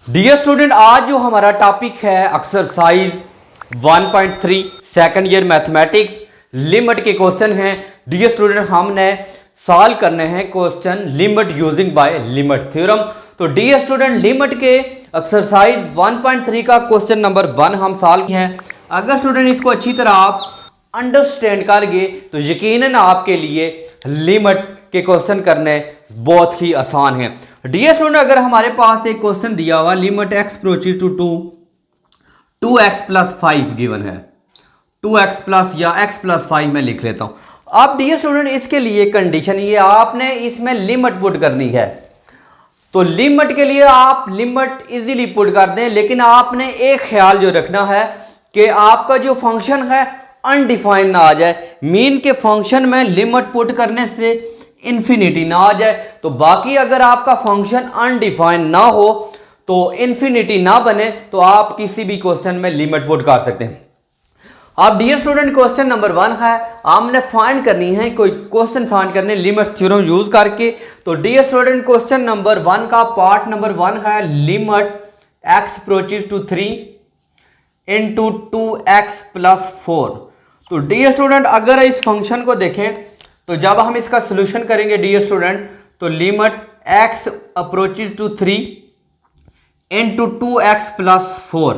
Dear student, आज जो हमारा टॉपिक है exercise 1.3 second year mathematics limit के क्वेश्चन हैं। डियर स्टूडेंट, हमने सॉल्व करने हैं question limit using by limit theorem. तो डियर स्टूडेंट, लिमिट के एक्सरसाइज 1.3 का क्वेश्चन नंबर 1 हम सॉल्व किए हैं। अगर स्टूडेंट इसको अच्छी तरह आप अंडरस्टैंड कर गए तो यकीनन आपके लिए लिमिट के क्वेश्चन करने बहुत ही आसान है। डियर स्टूडेंट, अगर हमारे पास एक क्वेश्चन दिया हुआ limit x approaches to 2x plus 5 given है, 2x प्लस या x प्लस 5 में लिख लेता हूं। अब डियर स्टूडेंट, इसके लिए कंडीशन ये आपने इसमें लिमिट पुट करनी है। तो लिमिट के लिए आप लिमिट इजीली पुट कर दें, लेकिन आपने एक ख्याल जो रखना है कि आपका जो फंक्शन है अनडिफाइंड ना आ जाए। मीन के फंक्शन में लिमिट पुट करने से इन्फिनिटी ना आ जाए। तो बाकी अगर आपका फंक्शन अनडिफाइंड ना हो तो इन्फिनिटी ना बने तो आप किसी भी क्वेश्चन में लिमिट पुट कर सकते हैं। अब डियर स्टूडेंट, क्वेश्चन नंबर 1 है, हमने फाइंड करनी है कोई क्वेश्चन फाइंड करने लिमिट थ्योरम यूज करके। तो डियर स्टूडेंट, क्वेश्चन नंबर 1 का पार्ट नंबर 1 है limit x approaches to 3 into 2x plus 4। तो डियर स्टूडेंट, अगर इस फंक्शन को देखें तो जब हम इसका सोल्यूशन करेंगे डियर स्टूडेंट, तो limit x approaches to 3 into 2x plus 4,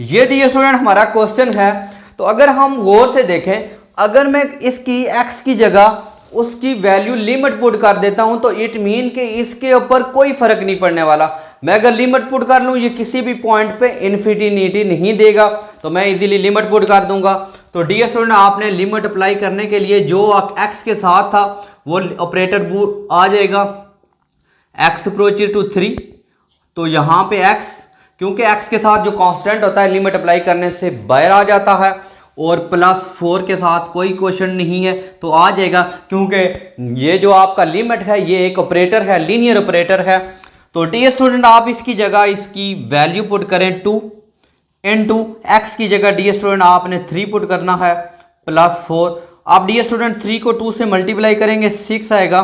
ये डियर स्टूडेंट हमारा क्वेश्चन है। तो अगर हम गौर से देखें, अगर मैं इसकी x की जगह उसकी वैल्यू लिमिट पुट कर देता हूं तो इट मीन कि इसके ऊपर कोई फर्क नहीं पड़ने वाला। मैं अगर लिमिट पुट कर लूं, ये किसी भी पॉइंट पे इन्फिनिटी नहीं देगा, तो मैं इजीली लिमिट पुट कर दूंगा। तो डियर स्टूडेंट, आपने लिमिट अप्लाई करने के लिए जो x के साथ था वो ऑपरेटर आ जाएगा x अप्रोचेस टू 3। तो यहाँ पे x, क्योंकि x के साथ जो कांस्टेंट होता है लिमिट अप्लाई करने से बाहर आ जाता है, और प्लस 4 के साथ कोई क्वेश्चन नहीं है तो आ जाएगा, क्योंकि ये जो आपका लिमिट है ये एक ऑपरेटर है, लीनियर ऑपरेटर है। तो डियर स्टूडेंट, आप इसकी जगह इसकी वैल्यू पुट करें 2 इंटू एक्स की जगह डियर स्टूडेंट आपने 3 पुट करना है प्लस 4। आप डियर स्टूडेंट 3 को 2 से मल्टीप्लाई करेंगे 6 आएगा,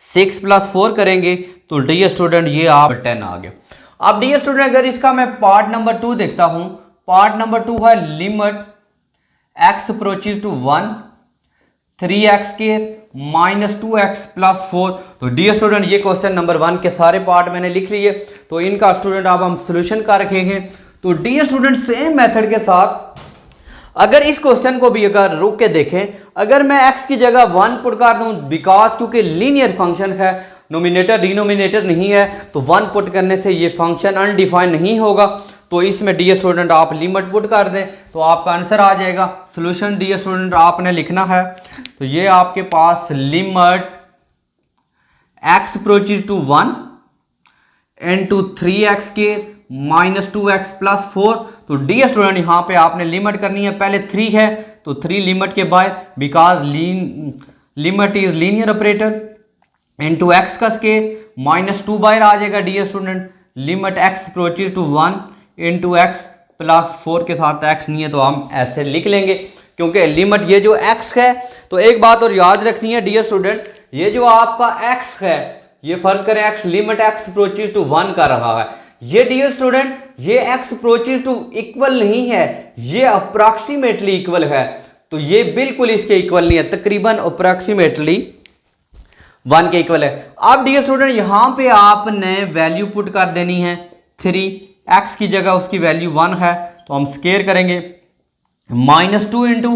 6 प्लस 4 करेंगे तो डियर स्टूडेंट ये आप 10 आ गया। अब डियर स्टूडेंट, अगर इसका मैं पार्ट नंबर 2 देखता हूं, पार्ट नंबर 2 है limit x approaches to 1 3x के माइनस 2x प्लस 4। तो डियर स्टूडेंट, ये क्वेश्चन नंबर 1 के सारे पार्ट मैंने लिख लिए, तो इनका स्टूडेंट अब हम सोल्यूशन कर रखेंगे। तो डियर स्टूडेंट, सेम मेथड के साथ अगर इस क्वेश्चन को भी अगर रुक के देखें, अगर मैं x की जगह 1 पुट कर दूं, बिकॉज क्योंकि लीनियर फंक्शन है, नोमिनेटर डिनोमिनेटर नहीं है, तो 1 पुट करने से ये फंक्शन अनडिफाइंड नहीं होगा। तो इसमें डियर स्टूडेंट आप लिमिट पुट कर दें तो आपका आंसर आ जाएगा। सोल्यूशन डियर स्टूडेंट आपने लिखना है, तो ये आपके पास limit x approaches to 1 into 3x के माइनस 2x प्लस 4। तो डियर स्टूडेंट, यहाँ पे आपने लिमिट करनी है, पहले 3 है तो 3 लिमिट के बाहर, because limit is linear operator, into x का स्केयर माइनस 2 बाहर आ जाएगा। Dear student, limit x approaches to 1 into x plus 4 के साथ x नहीं है तो हम ऐसे लिख लेंगे, क्योंकि लिमिट ये जो x है। तो एक बात और याद रखनी है डियर स्टूडेंट, ये जो आपका x है, ये फर्ज करें x limit x approaches to 1 कर रहा है, ये डियर स्टूडेंट ये x अप्रोचेस टू इक्वल नहीं है, ये अप्रॉक्सीमेटली इक्वल है। तो ये बिल्कुल इसके इक्वल नहीं है, तकरीबन अप्रॉक्सीमेटली 1 के इक्वल है। अब डियर स्टूडेंट, यहां पे आपने वैल्यू पुट कर देनी है 3, x की जगह उसकी वैल्यू 1 है तो हम स्केयर करेंगे माइनस 2 इंटू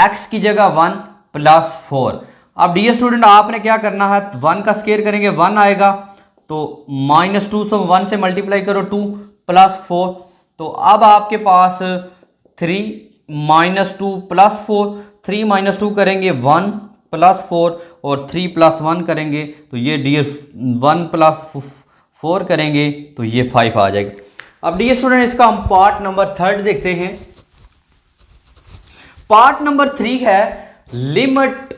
एक्स की जगह 1 प्लस 4। अब डियर स्टूडेंट, आपने क्या करना है, 1 का स्केयर करेंगे 1 आएगा, तो माइनस 2 से 1 से मल्टीप्लाई करो 2 प्लस 4। तो अब आपके पास 3 माइनस 2 प्लस 4, 3 माइनस 2 करेंगे 1 प्लस 4 और 3 प्लस 1 करेंगे तो ये डियर 1 प्लस 4 करेंगे तो ये 5 आ जाएगा। अब डियर स्टूडेंट, इसका हम पार्ट नंबर 3 देखते हैं। पार्ट नंबर 3 है लिमिट,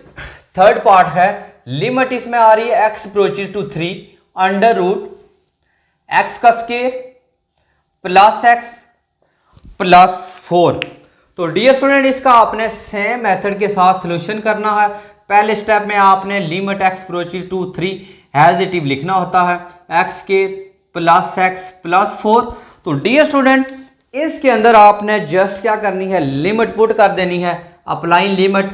थर्ड पार्ट है लिमिट, इसमें आ रही है x approaches to 3 under root x का स्केयर प्लस x प्लस 4। तो डियर स्टूडेंट, इसका आपने सेम मेथड के साथ सोल्यूशन करना है। पहले स्टेप में आपने limit x approaches to 3 as it is लिखना होता है, x के प्लस एक्स प्लस 4। तो डियर स्टूडेंट इसके अंदर आपने जस्ट क्या करनी है, लिमिट पुट कर देनी है, अप्लाई लिमिट।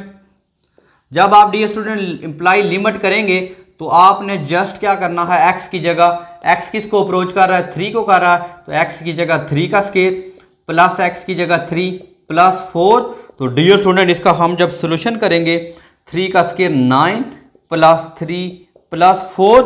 जब आप डियर स्टूडेंट अप्लाई लिमिट करेंगे तो आपने जस्ट क्या करना है, x की जगह, x किसको अप्रोच कर रहा है, 3 को कर रहा है, तो x की जगह 3 का स्केयर प्लस x की जगह 3 प्लस 4। तो डियर स्टूडेंट इसका हम जब सोल्यूशन करेंगे 3 का स्केयर 9 प्लस 3 प्लस 4,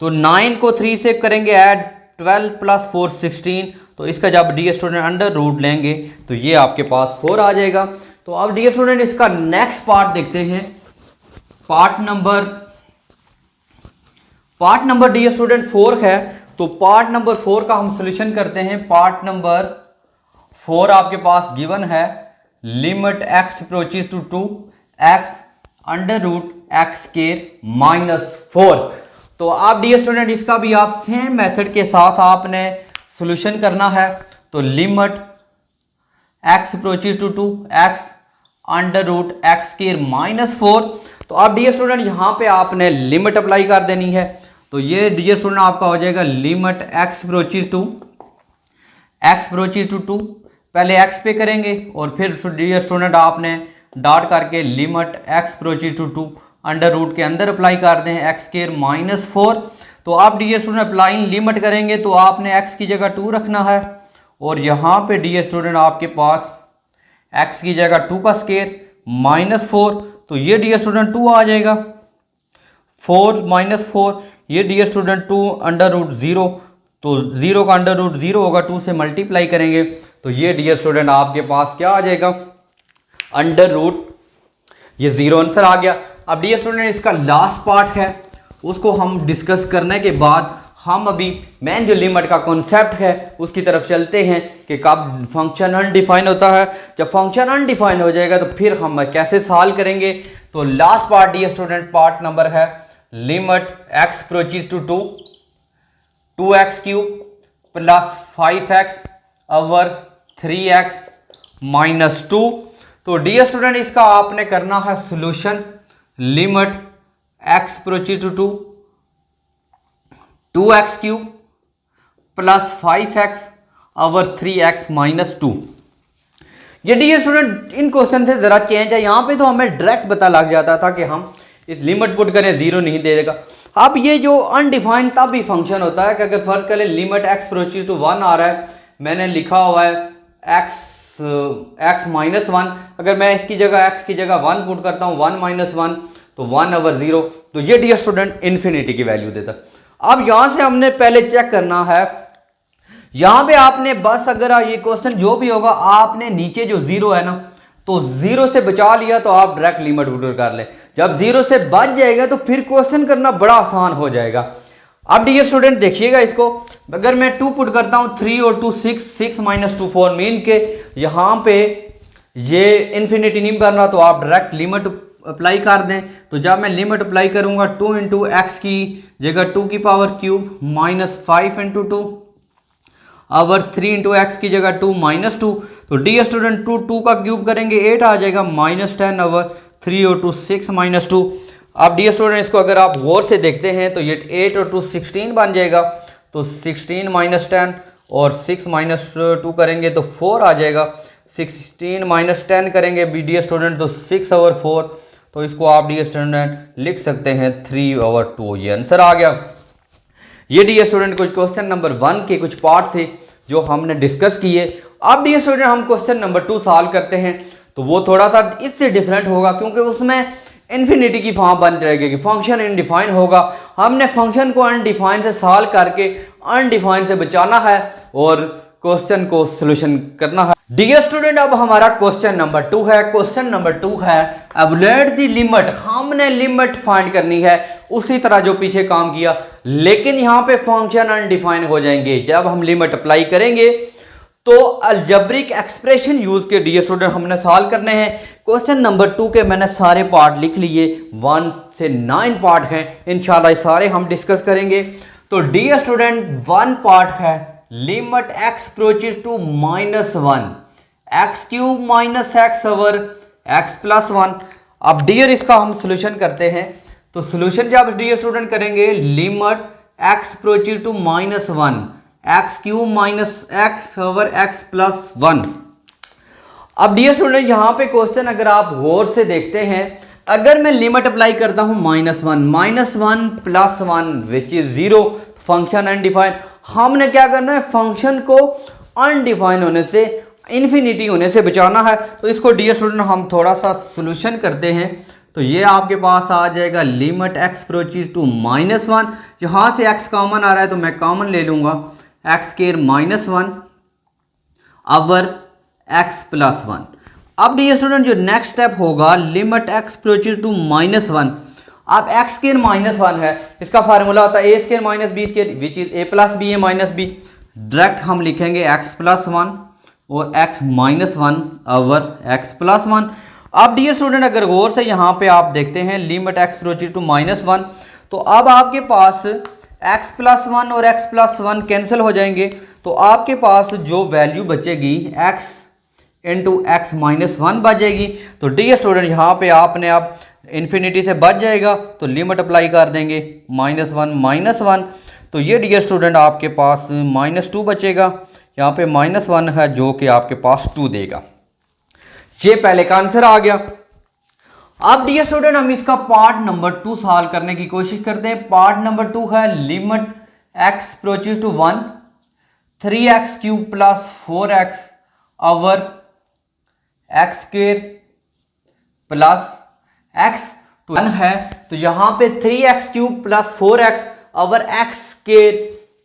तो 9 को 3 से करेंगे ऐड, 12 प्लस 4 16। तो इसका जब डियर स्टूडेंट अंडर रूट लेंगे तो ये आपके पास 4 आ जाएगा। तो अब डियर स्टूडेंट इसका नेक्स्ट पार्ट देखते हैं, पार्ट नंबर डियर स्टूडेंट 4 है। तो पार्ट नंबर 4 का हम सोल्यूशन करते हैं। पार्ट नंबर 4 आपके पास गिवन है, limit x approaches to 2x under root x square -4। तो आप डियर स्टूडेंट इसका भी आप सेम मेथड के साथ आपने सोल्यूशन करना है। तो limit x approaches to 2x under root x square -4। तो आप डियर स्टूडेंट यहाँ पे आपने लिमिट अप्लाई कर देनी है। तो ये डियर स्टूडेंट आपका हो जाएगा लिमिट x अप्रोचेस टू 2, पहले x पे करेंगे और फिर डियर स्टूडेंट आपने डॉट करके limit x approaches to 2 under root के अंदर अप्लाई कर दें x स्क्वायर -4। तो आप डियर स्टूडेंट अप्लाई लिमिट करेंगे तो आपने x की जगह 2 रखना है और यहाँ पे डियर स्टूडेंट आपके पास x की जगह 2 का स्क्वायर -4। तो ये डियर स्टूडेंट 2 आ जाएगा, 4 -4, ये डियर स्टूडेंट 2 अंडर रूट 0। तो 0 का अंडर रूट 0 होगा, 2 से मल्टीप्लाई करेंगे तो ये डियर स्टूडेंट आपके पास क्या आ जाएगा, अंडर रूट, ये 0 आंसर आ गया। अब डियर स्टूडेंट इसका लास्ट पार्ट है, उसको हम डिस्कस करने के बाद हम अभी मेन जो लिमिट का कॉन्सेप्ट है उसकी तरफ चलते हैं कि कब फंक्शन अनडिफाइन होता है। जब फंक्शन अनडिफाइन हो जाएगा तो फिर हम कैसे सॉल्व करेंगे। तो last part dear student part number है, limit x approaches to 2x cube plus 5x over 3x -2। तो डियर स्टूडेंट इसका आपने करना है solution, limit x approaches to 2x cube plus 5x over 3x -2। ये डियर स्टूडेंट इन क्वेश्चन से जरा change है, यहाँ पे तो हमें डायरेक्ट पता लग जाता था कि हम इस लिमिट पुट करें 0 नहीं दे देगा। अब ये जो अनडिफाइंड तब भी फंक्शन होता है कि अगर फर्ज करें लिमिट x अप्रोचेस टू 1 आ रहा है, मैंने लिखा हुआ है x -1, अगर मैं इसकी जगह x की जगह 1 पुट करता हूँ 1 -1 तो 1 ओवर 0। तो ये डियर स्टूडेंट इन्फिनिटी की वैल्यू देता। अब यहां से हमने पहले चेक करना है, यहां पे आपने बस अगर ये क्वेश्चन जो भी होगा आपने नीचे जो 0 है ना, तो 0 से बचा लिया तो आप डायरेक्ट लिमिट पुट कर लें। जब 0 से बच जाएगा तो फिर क्वेश्चन करना बड़ा आसान हो जाएगा। अब डियर स्टूडेंट देखिएगा इसको, अगर मैं 2 पुट करता हूं 3 और 2 6, 6 -2 4, मीन के यहां पे ये इन्फिनिटी नहीं करना तो आप डायरेक्ट लिमिट अप्लाई कर दें। तो जब मैं लिमिट अप्लाई करूंगा 2 इंटू एक्स की जगह 2 की power cube -5 into 2 over 3 into x की जगह 2 -2। तो डियर स्टूडेंट 2 का क्यूब करेंगे 8 आ जाएगा, -10 ओवर 3 और 2 6 -2। अब डियर स्टूडेंट इसको अगर आप गौर से देखते हैं तो ये 8 और 2 16 बन जाएगा। तो 16 -10 और 6 -2 करेंगे तो 4 आ जाएगा। 16 -10 करेंगे डियर स्टूडेंट तो 6 ओवर 4। तो इसको आप डियर स्टूडेंट लिख सकते हैं 3 ओवर 2, ये आंसर आ गया। ये डियर स्टूडेंट कुछ क्वेश्चन नंबर 1 के कुछ पार्ट थे जो हमने डिस्कस किए। अब डियर स्टूडेंट हम क्वेश्चन नंबर 2 सॉल्व करते हैं, तो वो थोड़ा सा इससे डिफरेंट होगा क्योंकि उसमें इन्फिनिटी की फॉर्म बन जाएगी, फंक्शन अनडिफाइन होगा। हमने फंक्शन को अनडिफाइन से सॉल्व करके अनडिफाइन से बचाना है और क्वेश्चन को सोल्यूशन करना है। डियर स्टूडेंट अब हमारा क्वेश्चन नंबर 2 है। क्वेश्चन नंबर 2 है एवलुएट द लिमिट, हमने लिमिट फाइंड करनी है उसी तरह जो पीछे काम किया, लेकिन यहाँ पे फंक्शन अनडिफाइन हो जाएंगे। जब हम लिमिट अप्लाई करेंगे तो अलजेब्रिक एक्सप्रेशन यूज के डियर स्टूडेंट हमने सॉल्व करने हैं। क्वेश्चन नंबर 2 के मैंने सारे पार्ट लिख लिए, 1 से 9 पार्ट हैं, इंशाल्लाह सारे हम डिस्कस करेंगे। तो डियर स्टूडेंट 1 पार्ट है limit x approaches to -1 x cube minus x over x plus 1। अब डियर इसका हम सोल्यूशन करते हैं। तो सोल्यूशन जब डियर स्टूडेंट करेंगे limit x approaches to -1, x cube minus x over x plus 1। अब डियर स्टूडेंट यहाँ पे क्वेश्चन अगर आप गौर से देखते हैं, अगर मैं लिमिट अप्लाई करता हूँ -1 plus 1 which is 0, function undefined. हमने क्या करना है, फंक्शन को अनडिफाइंड होने से, इन्फिनिटी होने से बचाना है। तो इसको डियर स्टूडेंट हम थोड़ा सा सोल्यूशन करते हैं। तो ये आपके पास आ जाएगा लिमिट एक्स अप्रोचेस टू -1, यहाँ से एक्स कॉमन आ रहा है तो मैं कॉमन ले लूँगा, x square -1 over x plus 1। अब डियर स्टूडेंट जो नेक्स्ट स्टेप होगा, लिमिट एक्स अप्रोचेस टू -1। अब एक्स स्क्वायर -1 है, इसका फार्मूला होता है a square minus b square which is a plus b a minus b. Direct हम लिखेंगे एक्स प्लस 1 और एक्स -1 ओवर एक्स प्लस 1। अब डियर स्टूडेंट अगर गौर से यहाँ पे आप देखते हैं लिमिट एक्स अप्रोचेस टू -1, तो अब आपके पास x प्लस 1 और x प्लस 1 कैंसिल हो जाएंगे। तो आपके पास जो वैल्यू बचेगी x इंटू एक्स -1 बचेगी। तो डियर स्टूडेंट यहाँ पे आपने अब इन्फिनिटी से बच जाएगा तो लिमिट अप्लाई कर देंगे -1 तो ये डियर स्टूडेंट आपके पास -2 बचेगा। यहाँ पे -1 है जो कि आपके पास 2 देगा। ये पहले का आंसर आ गया। अब डियर स्टूडेंट हम इसका पार्ट नंबर 2 सॉल्व करने की कोशिश करते हैं। पार्ट नंबर 2 है limit x approaches to 1, 3x cube plus 4x over x square plus x, तो 1 है तो यहाँ पे 3x cube plus 4x over x square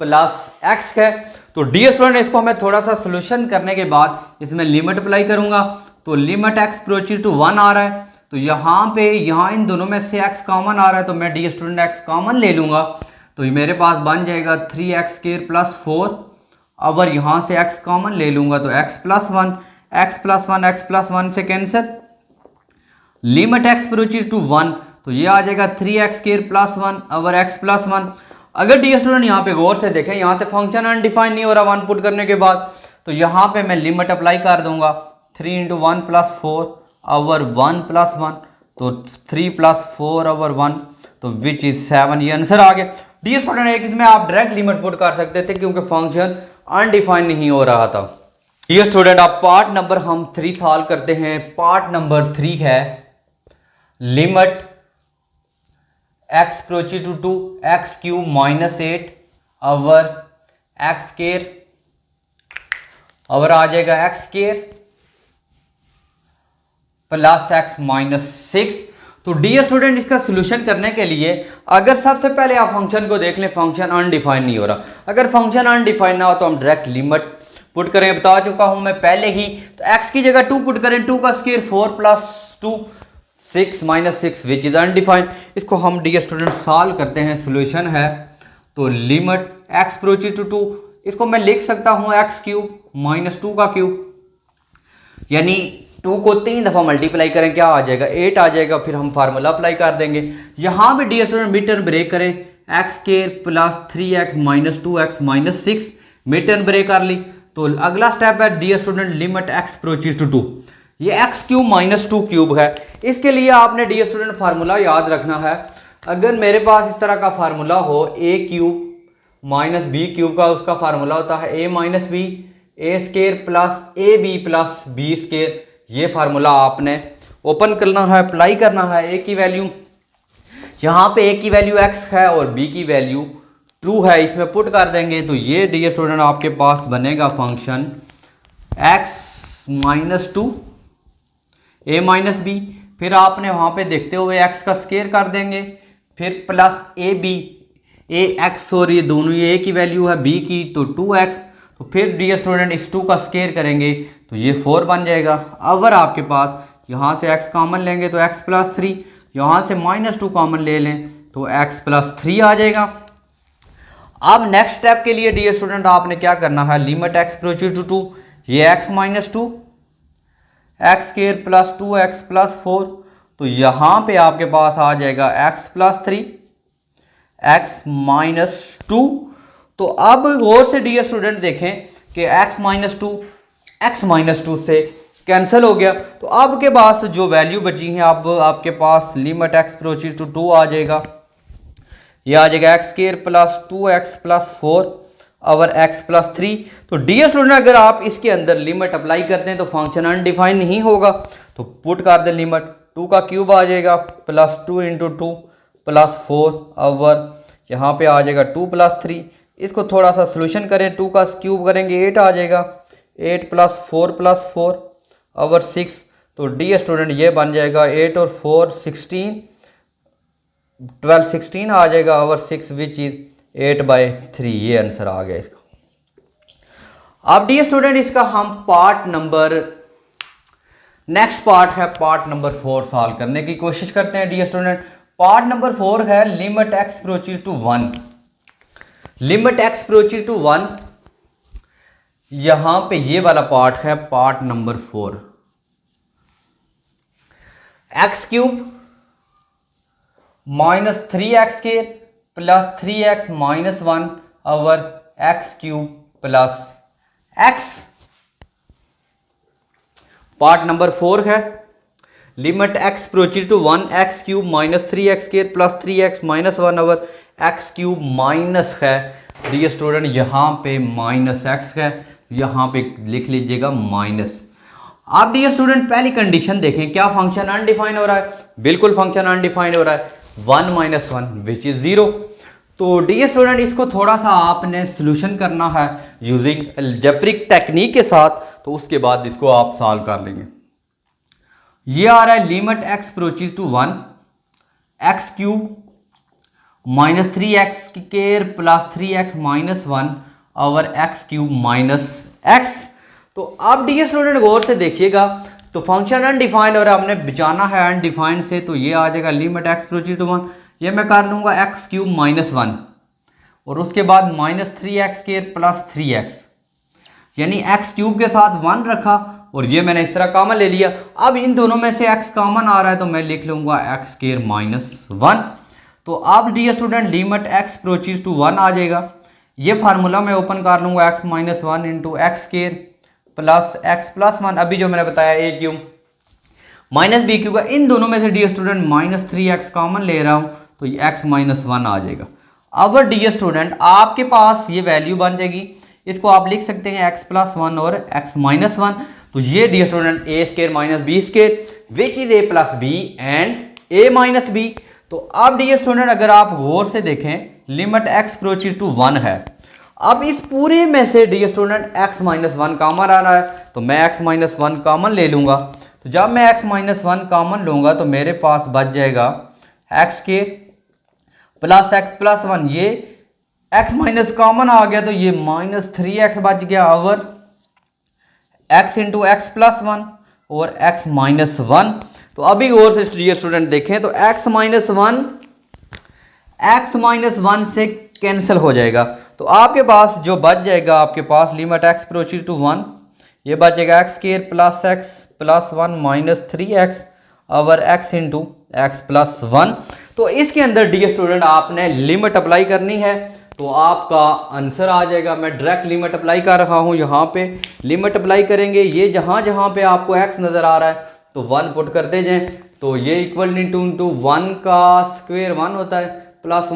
plus x है। तो डियर स्टूडेंट इसको मैं थोड़ा सा सोल्यूशन करने के बाद इसमें लिमिट अप्लाई करूंगा। तो लिमिट एक्स अप्रोचेस टू 1 आ रहा है, तो यहाँ इन दोनों में से x कॉमन आ रहा है तो मैं डियर स्टूडेंट x कॉमन ले लूंगा। तो ये मेरे पास बन जाएगा 3x स्क्वायर प्लस 4 ओवर यहाँ से x कॉमन ले लूंगा तो x plus 1, x plus 1 x plus 1 से cancel. Limit x approaches to 1 तो ये आ जाएगा 3x square plus 1 over x plus 1। अगर डियर स्टूडेंट यहाँ पे गौर से देखें, यहाँ पे फंक्शन अनडिफाइंड नहीं हो रहा 1 पुट करने के बाद, तो यहाँ पे मैं लिमिट अप्लाई कर दूंगा 3 इंटू 1 प्लस 4 ओवर 1 प्लस 1, तो 3 प्लस 4 ओवर 1 तो विच इज 7, ये आंसर आ गया। डियर स्टूडेंट एक इसमें आप डायरेक्ट लिमिट पुट कर सकते थे क्योंकि फंक्शन अनडिफाइंड नहीं हो रहा था। डियर स्टूडेंट अब पार्ट नंबर हम 3 सॉल्व करते हैं। पार्ट नंबर 3 है limit x approaches to 2 x cube minus 8 over x square over आ जाएगा x square plus x minus 6। तो डियर स्टूडेंट इसका सोल्यूशन करने के लिए अगर सबसे पहले आप फंक्शन को देख लें, फंक्शन अनडिफाइंड नहीं हो रहा। अगर फंक्शन अनडिफाइंड ना हो तो हम डायरेक्ट लिमिट पुट करें, बता चुका हूं मैं पहले ही। तो x की जगह 2 पुट करें, 2 का square 4 plus 2 6 minus 6 which is undefined. इसको हम डियर स्टूडेंट सॉल्व करते हैं। सोल्यूशन है तो लिमिट एक्स अप्रोचेस टू 2, इसको मैं लिख सकता हूं एक्स क्यूब माइनस 2 का क्यूब, यानी 2 को 3 दफ़ा मल्टीप्लाई करें क्या आ जाएगा 8 आ जाएगा। फिर हम फार्मूला अप्लाई कर देंगे। यहाँ पे dear student mid term break करें, x square plus 3x minus 2x minus 6 mid term break कर ली। तो अगला स्टेप है dear student limit x approaches to 2, ये एक्स क्यूब माइनस 2 क्यूब है। इसके लिए आपने डियर स्टूडेंट फार्मूला याद रखना है। अगर मेरे पास इस तरह का फार्मूला हो a cube minus b cube का, उसका फार्मूला होता है a minus b a square plus a b plus b square. ये फार्मूला आपने ओपन करना है, अप्लाई करना है। a की वैल्यू यहाँ पे a की वैल्यू x है और b की वैल्यू ट्रू है, इसमें पुट कर देंगे। तो ये डियर स्टूडेंट आपके पास बनेगा function x minus 2 a minus b, फिर आपने वहाँ पे देखते हुए x का स्क्वायर कर देंगे, फिर plus a b a x, और ये दोनों ये a की वैल्यू है b की तो 2x, तो फिर डियर स्टूडेंट इस 2 का स्क्वायर करेंगे तो ये 4 बन जाएगा। अगर आपके पास यहाँ से x कॉमन लेंगे तो x प्लस 3, यहाँ से माइनस 2 कॉमन ले लें तो x प्लस 3 आ जाएगा। अब नेक्स्ट स्टेप के लिए डियर स्टूडेंट आपने क्या करना है, लिमिट एक्स अप्रोचेस टू 2, ये x minus 2 x square plus 2x plus 4, तो यहाँ पे आपके पास आ जाएगा x प्लस 3 x माइनस 2। तो अब गौर से डियर स्टूडेंट देखें कि x माइनस 2 से कैंसिल हो गया। तो अब के पास जो वैल्यू बची है, अब आपके पास लिमिट एक्स अप्रोचेस टू 2 आ जाएगा, ये आ जाएगा x square plus 2x plus 4 और x प्लस 3। तो डियर स्टूडेंट अगर आप इसके अंदर लिमिट अप्लाई करते हैं तो फंक्शन अनडिफाइंड नहीं होगा, तो पुट कर दें लिमिट, 2 का क्यूब आ जाएगा प्लस 2 इंटू 2 प्लस 4 और यहाँ पे आ जाएगा 2 प्लस 3। इसको थोड़ा सा सोल्यूशन करें, 2 का क्यूब करेंगे 8 आ जाएगा, 8 प्लस 4 और 6। तो डियर स्टूडेंट ये बन जाएगा 8 और 4 16, 12 16 आ जाएगा और 6 विच इज 8/3। ये आंसर आ गया इसका। अब डियर स्टूडेंट इसका हम पार्ट नंबर, नेक्स्ट पार्ट है पार्ट नंबर 4 सॉल्व करने की कोशिश करते हैं डियर स्टूडेंट। पार्ट नंबर 4 है limit x approaches to 1। Limit x approaches to 1, यहां पे ये वाला पार्ट है part number 4। X cube minus 3x square plus 3x minus 1 और x cube plus x। Part number 4 है limit x approaches to 1, x cube minus 3x square plus 3x minus 1 और x cube minus है dear student, यहाँ पे minus x है, यहाँ पे लिख लीजिएगा माइनस। आप डियर स्टूडेंट पहली कंडीशन देखें, क्या फंक्शन अनडिफाइंड हो रहा है? बिल्कुल फंक्शन अनडिफाइंड हो रहा है, 1 माइनस 1 विच इज 0। तो डियर स्टूडेंट इसको थोड़ा सा आपने सोल्यूशन करना है यूजिंग अलजेब्रिक टेक्निक के साथ, तो उसके बाद इसको आप सॉल्व कर लेंगे। ये आ रहा है limit x approaches to 1, x cube minus 3x square plus 3x minus 1 और एक्स क्यूब माइनस x। तो अब डियर स्टूडेंट गौर से देखिएगा, तो फंक्शन अनडिफाइंड और हमने बचाना है अनडिफाइंड से, तो ये आ जाएगा लिमिट x अप्रोचेस टू 1, ये मैं कर लूँगा एक्स क्यूब माइनस 1 और उसके बाद minus 3x square plus 3x, यानी एक्स क्यूब के साथ 1 रखा और ये मैंने इस तरह कॉमन ले लिया। अब इन दोनों में से x कॉमन आ रहा है तो मैं लिख लूँगा एक्स स्क्वायर माइनस 1। तो अब dear student limit x approaches to 1 आ जाएगा, ये फार्मूला मैं ओपन कर लूँगा x minus 1 into x square plus x plus 1, अभी जो मैंने बताया a cube minus b cube का, इन दोनों में से dear student minus 3x common ले रहा हूँ तो ये x माइनस 1 आ जाएगा। अब डियर स्टूडेंट आपके पास ये वैल्यू बन जाएगी, इसको आप लिख सकते हैं x प्लस 1 और x माइनस 1। तो ये dear student a square minus b square which is a plus b and a minus b। तो अब डियर स्टूडेंट अगर आप गौर से देखें, लिमिट x अप्रोचेस टू 1 है, अब इस पूरे में से dear student x minus 1 common आ रहा है तो मैं x माइनस 1 कॉमन ले लूँगा। तो जब मैं x माइनस 1 कॉमन लूँगा तो मेरे पास बच जाएगा x के प्लस x प्लस 1, ये x माइनस कॉमन आ गया तो ये माइनस 3x बच गया और x इंटू एक्स प्लस 1 और x माइनस 1। तो अभी और से डियर स्टूडेंट देखें तो x माइनस 1 से कैंसिल हो जाएगा, तो आपके पास जो बच जाएगा, आपके पास लिमिट x अप्रोचेस टू 1, ये बच जाएगा x square plus x plus 1 minus 3x और x इंटू एक्स प्लस 1। तो इसके अंदर डियर स्टूडेंट आपने लिमिट अप्लाई करनी है तो आपका आंसर आ जाएगा। मैं डायरेक्ट लिमिट अप्लाई कर रहा हूँ, यहाँ पे लिमिट अप्लाई करेंगे, ये जहाँ जहाँ पे आपको x नज़र आ रहा है तो 1 पुट करते जाएं, तो ये इक्वल इंटू 1 का स्क्वायर 1 होता है प्लस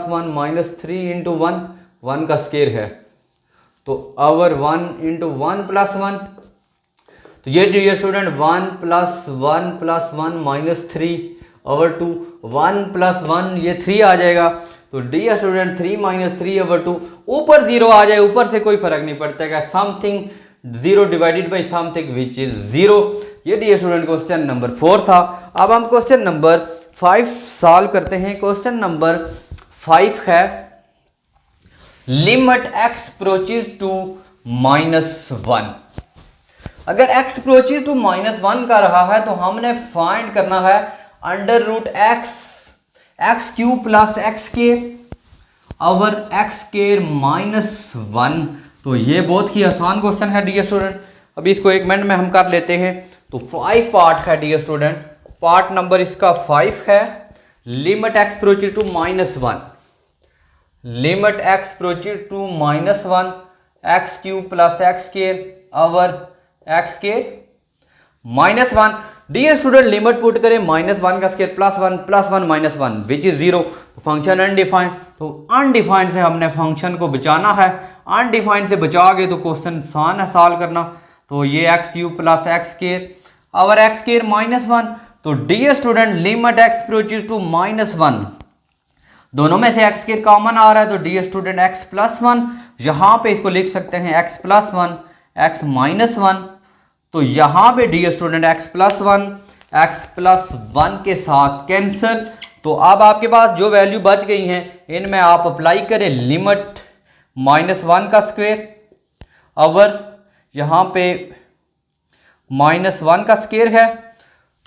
1 माइनस 3 इंटू 1 का स्क्वायर है, तो आवर 1 इंटू 1 प्लस 1, तो ये dear student 1 plus 1 minus 3 over 2, 1 plus 1 ये 3 आ जाएगा। तो डियर स्टूडेंट 3 माइनस 3 ओवर 2, ऊपर 0 आ जाए, ऊपर से कोई फर्क नहीं पड़ता है, something 0 divided by something which is 0। ये डियर स्टूडेंट क्वेश्चन नंबर 4 था। अब हम क्वेश्चन नंबर 5 सॉल्व करते हैं। क्वेश्चन नंबर 5 है लिमिट x अप्रोचेस टू -1। अगर x अप्रोचेस टू -1 का रहा है तो हमने फाइंड करना है under root x cube plus x के ओवर एक्स के -1। तो ये बहुत ही आसान क्वेश्चन है डियर स्टूडेंट। अभी इसको एक मिनट में हम कर लेते हैं। तो 5 पार्ट है डियर स्टूडेंट, पार्ट नंबर इसका 5 है limit x approaches to -1, limit x approaches to -1 x cube plus x के ओवर एक्स के -1। डियर स्टूडेंट लिमिट पुट करें -1 का square +1 -1 which is 0, function undefined. तो अनडिफाइंड से हमने फंक्शन को बचाना है, अनडिफाइंड से बचा गए तो क्वेश्चन आसान है सॉल्व करना। तो ये x³ + x² और x² -1। तो dear student limit x approaches to -1, दोनों में से x² कॉमन आ रहा है, तो डियर स्टूडेंट x +1, यहाँ पे इसको लिख सकते हैं x +1 x -1। तो यहाँ पे डियर स्टूडेंट x +1 के साथ कैंसिल। तो अब आपके पास जो वैल्यू बच गई हैं इनमें आप अप्लाई करें लिमिट -1 का स्क्वायर और यहाँ पे -1 का स्क्वायर है।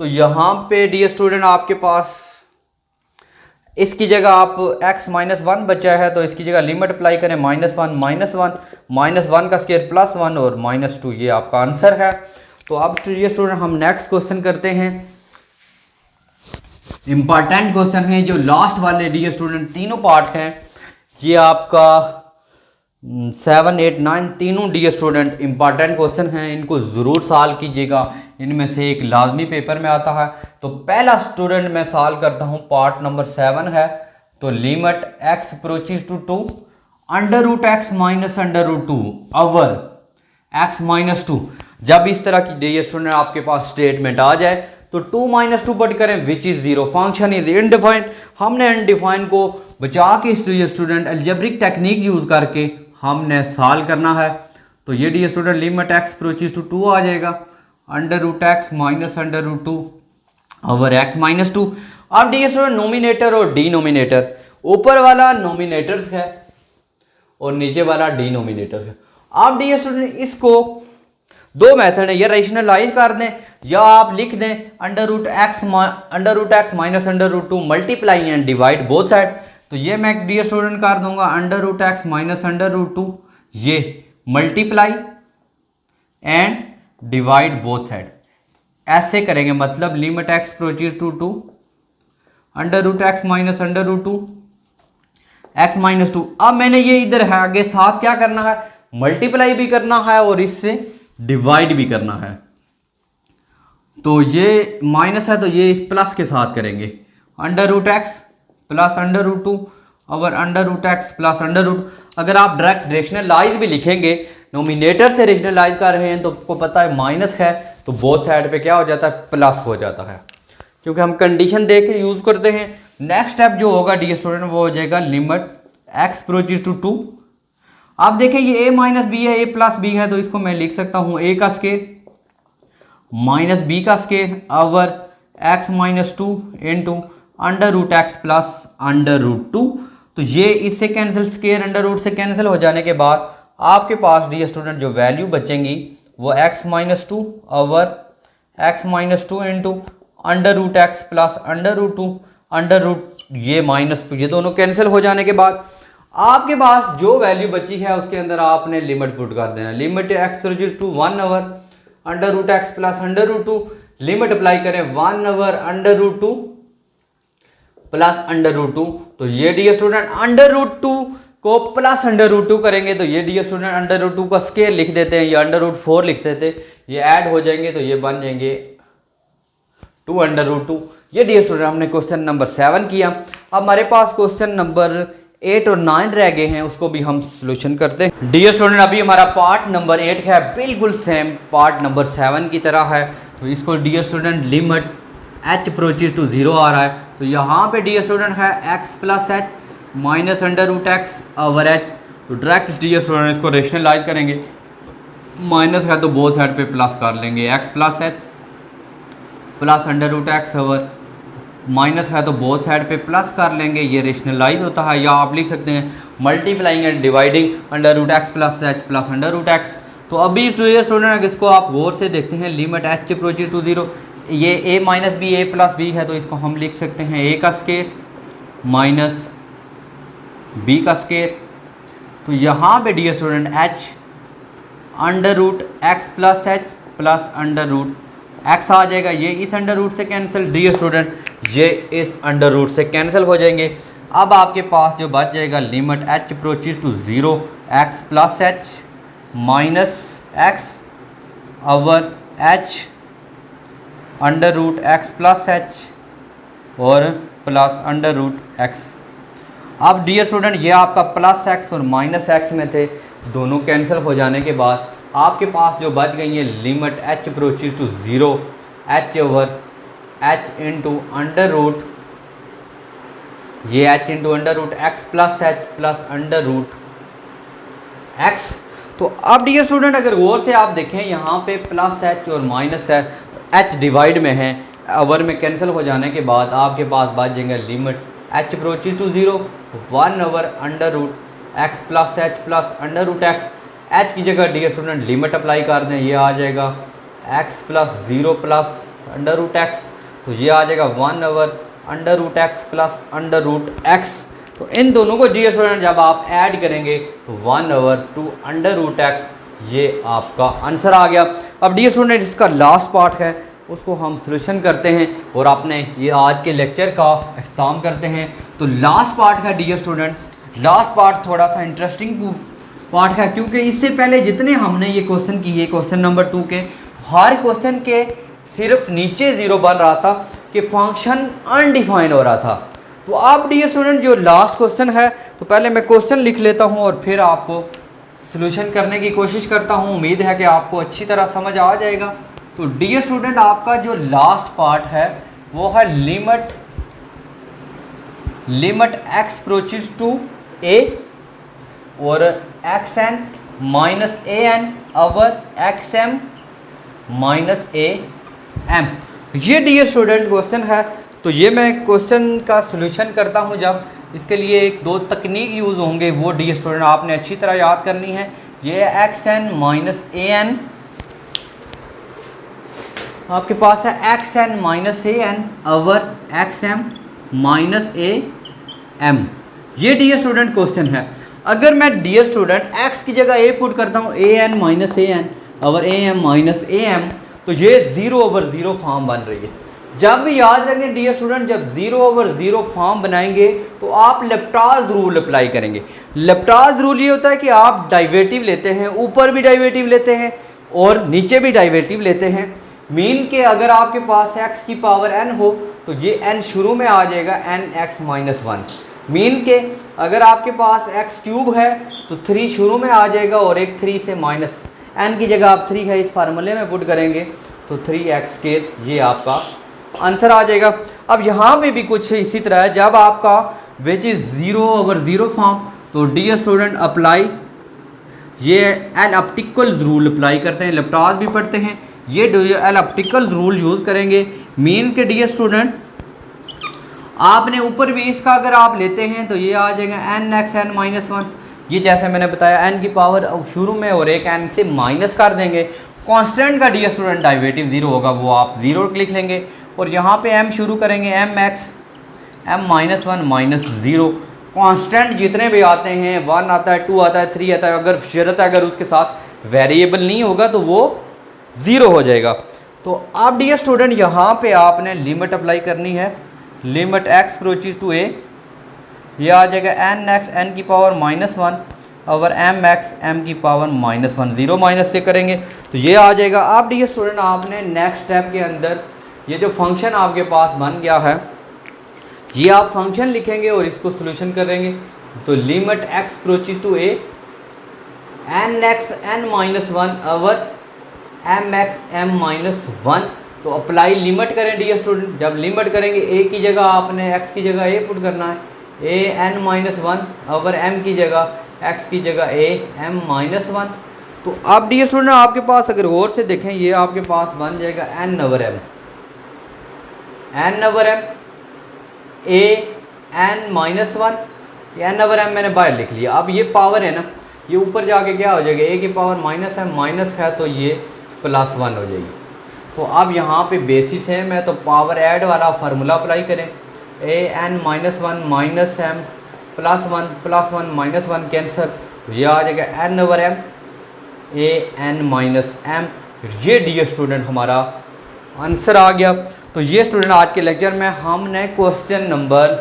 तो यहाँ पे डियर स्टूडेंट आपके पास इसकी जगह आप x -1 बचा है, तो इसकी जगह लिमिट अप्लाई करें -1 का स्क्वायर +1 और -2, ये आपका आंसर है। तो अब डियर स्टूडेंट हम नेक्स्ट क्वेश्चन करते हैं। इंपॉर्टेंट क्वेश्चन है जो लास्ट वाले डियर स्टूडेंट, तीनों पार्ट हैं, ये आपका 7, 8, 9 तीनों डियर स्टूडेंट इंपॉर्टेंट क्वेश्चन हैं, इनको ज़रूर सॉल्व कीजिएगा, इनमें से एक लाजमी पेपर में आता है। तो पहला स्टूडेंट मैं सॉल्व करता हूँ, पार्ट नंबर 7 है। तो limit x approaches to 2 √x -√2 over x -2। जब इस तरह की डियर स्टूडेंट आपके पास स्टेटमेंट आ जाए तो 2 - 2 पुट करें which is 0, function is undefined. हमने अनडिफाइंड को बचा के इस dear student algebraic technique use करके हमने सॉल्व करना है। तो ये dear student limit x approaches to 2 आ जाएगा √x -√2 ओवर x -2। अब डियर स्टूडेंट नोमिनेटर और डिनोमिनेटर, ऊपर वाला नोमिनेटर है और नीचे वाला डिनोमिनेटर है। अब डियर स्टूडेंट इसको दो मेथड है, या रेशनलाइज कर दें या आप लिख दें √x -√2 multiply and divide both side. तो ये मैं डियर स्टूडेंट कर दूंगा √x -√2, ये multiply and divide both side, ऐसे करेंगे, मतलब limit x approaches to 2 √x -√2 x -2। अब मैंने ये इधर है, आगे साथ क्या करना है, मल्टीप्लाई भी करना है और इससे डिवाइड भी करना है। तो ये माइनस है तो ये इस प्लस के साथ करेंगे, √x +√2 और √x +√2। अगर आप डायरेक्ट रेशनलाइज भी लिखेंगे, नोमिनेटर से रेशनलाइज कर रहे हैं, तो आपको पता है माइनस है तो बोथ साइड पे क्या हो जाता है, प्लस हो जाता है, क्योंकि हम कंडीशन देख के यूज करते हैं। नेक्स्ट स्टेप जो होगा डियर स्टूडेंट वो हो जाएगा लिमिट x अप्रोचेस टू 2। आप देखें ये a - b है, a + b है, तो इसको मैं लिख सकता हूँ a का स्क्वायर -b का square over x -2 into √x +√2। तो ये इससे कैंसिल, स्क्वायर √ से कैंसिल हो जाने के बाद आपके पास डियर स्टूडेंट जो वैल्यू बचेंगी वो x -2 over x -2 into √x +√2 ये माइनस, ये दोनों कैंसिल हो जाने के बाद आपके पास जो वैल्यू बची है उसके अंदर आपने लिमिट पुट कर देना, limit x approaches to 1 over √x +√2, limit apply करें 1 ओवर √2 +√2। तो ये डियर स्टूडेंट √2 को +√2 करेंगे, तो ये डियर स्टूडेंट √2 का स्क्वायर लिख देते हैं, या √4 लिख देते हैं, ये ऐड हो जाएंगे तो ये बन जाएंगे 2 √2। ये डियर स्टूडेंट हमने क्वेश्चन नंबर 7 किया। अब हमारे पास क्वेश्चन नंबर 8 और 9 रह गए हैं, उसको भी हम सोल्यूशन करते हैं। डियर स्टूडेंट अभी हमारा पार्ट नंबर 8 है, बिल्कुल सेम पार्ट नंबर 7 की तरह है। तो इसको dear student limit h approaches to 0 आ रहा है, तो यहाँ पे डियर स्टूडेंट है x + h -√x over h। तो डायरेक्ट डियर स्टूडेंट इसको रेशनलाइज करेंगे, माइनस है तो बोथ साइड पे प्लस कर लेंगे, x + h +√x over, minus है तो बोथ साइड पे प्लस कर लेंगे, ये रेशनलाइज होता है। या आप लिख सकते हैं multiplying and dividing √x + h +√x। तो अभी स्टूडेंट इसको आप गौर से देखते हैं, लिमिट h अप्रोचेस टू 0, ये a - b a + b है, तो इसको हम लिख सकते हैं a का स्क्वायर -b का स्क्वायर। तो यहाँ पे dear student h √x + h +√x आ जाएगा, ये इस √ से कैंसिल, डियर स्टूडेंट ये इस √ से कैंसिल हो जाएंगे। अब आपके पास जो बच जाएगा limit h approaches to 0 x + h -x over h under root x plus h और प्लस अंडर रूट एक्स। अब डियर स्टूडेंट ये आपका प्लस एक्स और माइनस एक्स में थे, दोनों कैंसिल हो जाने के बाद आपके पास जो बच गई है limit h approaches to zero h over h into under root, ये h into under root x plus h plus under root x. तो अब डियर स्टूडेंट अगर गौर से आप देखें यहाँ पे प्लस एच और माइनस एच, तो एच डिवाइड में है, ओवर में कैंसिल हो जाने के बाद आपके पास बच जाएंगे limit h approaches to zero 1 over under root x plus h plus under root x. H की जगह डियर स्टूडेंट लिमिट अप्लाई कर दें, ये आ जाएगा x plus zero plus under root x, तो ये आ जाएगा 1 over under root x plus under root x. तो इन दोनों को डियर स्टूडेंट जब आप ऐड करेंगे तो 1 ओवर 2 अंडर रूट एक्स, ये आपका आंसर आ गया। अब डियर स्टूडेंट इसका लास्ट पार्ट है, उसको हम सॉल्यूशन करते हैं और अपने ये आज के लेक्चर का अख्ताम करते हैं। तो लास्ट पार्ट है डियर स्टूडेंट, लास्ट पार्ट थोड़ा सा इंटरेस्टिंग पार्ट है, क्योंकि इससे पहले जितने हमने ये क्वेश्चन किए क्वेश्चन नंबर 2 के, हर क्वेश्चन के सिर्फ नीचे ज़ीरो बन रहा था कि फंक्शन अनडिफाइन हो रहा था। तो आप डियर स्टूडेंट जो लास्ट क्वेश्चन है, तो पहले मैं क्वेश्चन लिख लेता हूँ और फिर आपको सॉल्यूशन करने की कोशिश करता हूँ। उम्मीद है कि आपको अच्छी तरह समझ आ जाएगा। तो डियर स्टूडेंट आपका जो लास्ट पार्ट है वो है limit x approaches to a और x n minus a n over x m minus a m. ये डियर स्टूडेंट क्वेश्चन है। तो ये मैं क्वेश्चन का सॉल्यूशन करता हूँ जब, इसके लिए एक दो तकनीक यूज़ होंगे, वो डियर स्टूडेंट आपने अच्छी तरह याद करनी है। ये x n minus a n, आपके पास है x n minus a n over x m minus a m. ये डियर स्टूडेंट क्वेश्चन है। अगर मैं डियर स्टूडेंट x की जगह a पुट करता हूँ a n minus a n over a m minus a m, तो ये 0 ओवर 0 फॉर्म बन रही है। जब भी याद रखें डियर स्टूडेंट, जब 0 ओवर 0 फॉर्म बनाएंगे तो आप लेप्टाज रूल अप्लाई करेंगे। लेप्टाज रूल ये होता है कि आप डाइवेटिव लेते हैं, ऊपर भी डाइवेटिव लेते हैं और नीचे भी डाइवेटिव लेते हैं। मीन के अगर आपके पास x की पावर n हो तो ये n शुरू में आ जाएगा n x माइनस 1। मीन के अगर आपके पास x क्यूब है तो 3 शुरू में आ जाएगा और एक 3 से माइनस n की जगह आप 3 है इस फार्मूले में पुट करेंगे तो 3x स्क्वायर, ये आपका आंसर आ जाएगा। अब यहाँ पे भी कुछ इसी तरह है, जब आपका विच इज़ 0 ओवर 0 फॉर्म, तो डियर स्टूडेंट अप्लाई ये एल ऑप्टिकल रूल अप्लाई करते हैं, लेप्टाज भी पढ़ते हैं, ये एल ऑप्टिकल रूल यूज़ करेंगे। मीन के डियर स्टूडेंट आपने ऊपर भी इसका अगर आप लेते हैं तो ये आ जाएगा एन एक्स एन माइनस 1। ये जैसे मैंने बताया एन की पावर शुरू में और एक एन से माइनस कर देंगे। कांस्टेंट का डियर स्टूडेंट डाइवेटिव 0 होगा, वो आप 0 लिख लेंगे और यहाँ पे m शुरू करेंगे m x m minus 1 minus 0। Constant जितने भी आते हैं, 1 आता है, 2 आता है, 3 आता है, अगर शर्त है अगर उसके साथ वेरिएबल नहीं होगा तो वो 0 हो जाएगा। तो अब डियर स्टूडेंट यहाँ पे आपने लिमिट अप्लाई करनी है, limit x approaches to a, ये आ जाएगा एन एक्स एन की power minus 1 over m x m की पावर माइनस 1। 0 माइनस से करेंगे तो ये आ जाएगा। अब डियर स्टूडेंट आपने नेक्स्ट स्टेप के अंदर ये जो फंक्शन आपके पास बन गया है, ये आप फंक्शन लिखेंगे और इसको सोल्यूशन करेंगे। तो limit x approaches to a n x n minus 1 over m x m minus 1। तो अप्लाई लिमिट करें डियर स्टूडेंट। जब लिमिट करेंगे ए की जगह आपने x की जगह a पुट करना है, ए एन माइनस 1 ओवर m की जगह x की जगह a m माइनस 1। तो अब डियर स्टूडेंट आपके पास अगर गौर से देखें, ये आपके पास बन जाएगा n over m, n over m a n minus 1, n over m मैंने बाहर लिख लिया। अब ये पावर है ना, ये ऊपर जाके क्या हो जाएगा, a की पावर माइनस है, माइनस है तो ये प्लस 1 हो जाएगी। तो अब यहाँ पे बेसिस है, मैं तो पावर ऐड वाला फार्मूला अप्लाई करें, a n minus 1 minus m plus 1 minus 1 cancel, तो ये आ जाएगा n over m a n minus m. ये डियर स्टूडेंट हमारा आंसर आ गया। तो ये स्टूडेंट आज के लेक्चर में हमने क्वेश्चन नंबर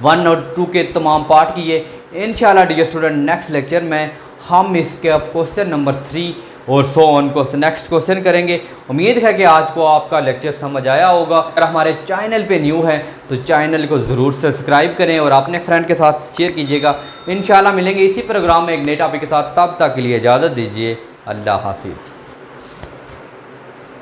1 और 2 के तमाम पार्ट किए। इंशाल्लाह डियर स्टूडेंट नेक्स्ट लेक्चर में हम इसके अब क्वेश्चन नंबर 3 और so on question next question करेंगे। उम्मीद है कि आज को आपका लेक्चर समझ आया होगा। अगर हमारे चैनल पे न्यू है तो चैनल को ज़रूर सब्सक्राइब करें और अपने फ्रेंड के साथ शेयर कीजिएगा। इंशाल्लाह मिलेंगे इसी प्रोग्राम में एक नए टॉपिक के साथ, तब तक के लिए इजाज़त दीजिए। अल्लाह हाफिज़।